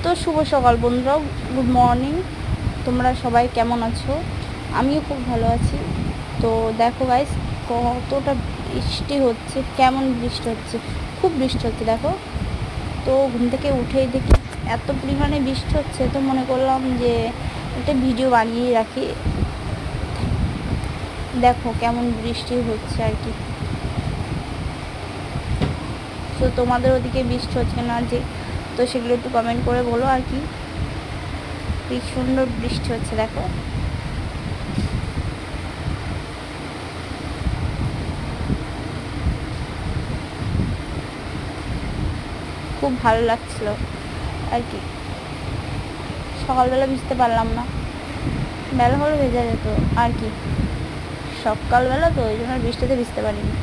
তো শুভ সকাল বন্ধুরা, গুড মর্নিং। তোমরা সবাই কেমন আছো? আমিও খুব ভালো আছি। তো দেখো গাইস, কতটা বৃষ্টি হচ্ছে, কেমন বৃষ্টি হচ্ছে, খুব বৃষ্টি হচ্ছে দেখো। তো ঘুম থেকে উঠেই দেখি এত পরিমাণে বৃষ্টি হচ্ছে, তো মনে করলাম যে একটা ভিডিও বানিয়ে রাখি। দেখো কেমন বৃষ্টি হচ্ছে আর কি। তো তোমাদের ওদিকে বৃষ্টি হচ্ছে না যে, তো সেগুলো একটু কমেন্ট করে বলো আর কি। কি সুন্দর বৃষ্টি হচ্ছে দেখো। খুব ভালো লাগছিল আর কি। সকালবেলা ভিজতে পারলাম না, বেলা হলে ভেজা যেত আর কি। সকালবেলা তো ওই জন্য বৃষ্টিতে ভিজতে পারিনি।